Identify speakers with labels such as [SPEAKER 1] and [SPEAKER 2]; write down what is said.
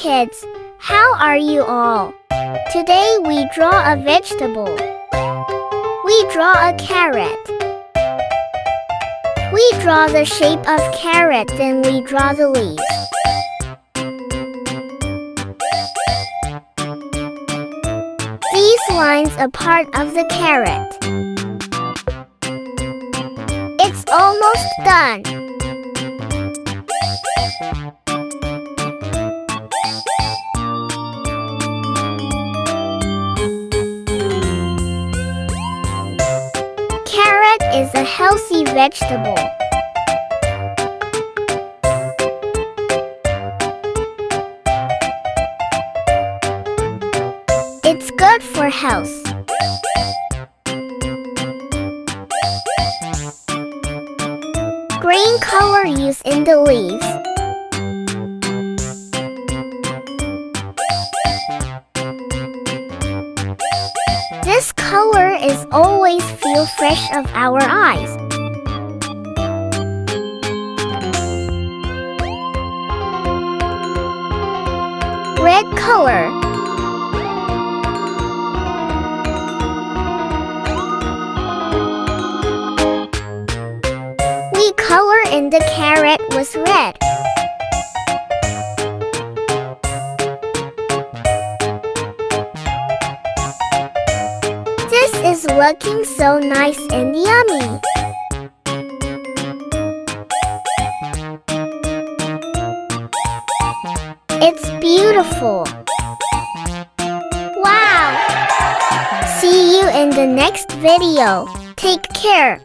[SPEAKER 1] kids, how are you all? Today we draw a vegetable. We draw a carrot. We draw the shape of carrot, then we draw the leaves. These lines are part of the carrot. It's almost done. Carrot is a healthy vegetable. It's good for health. Green color used in the leaves. This color is always feel fresh of our eyes. Red color. We color in the carrot was red. This is looking so nice and yummy. It's beautiful. Wow! See you in the next video. Take care.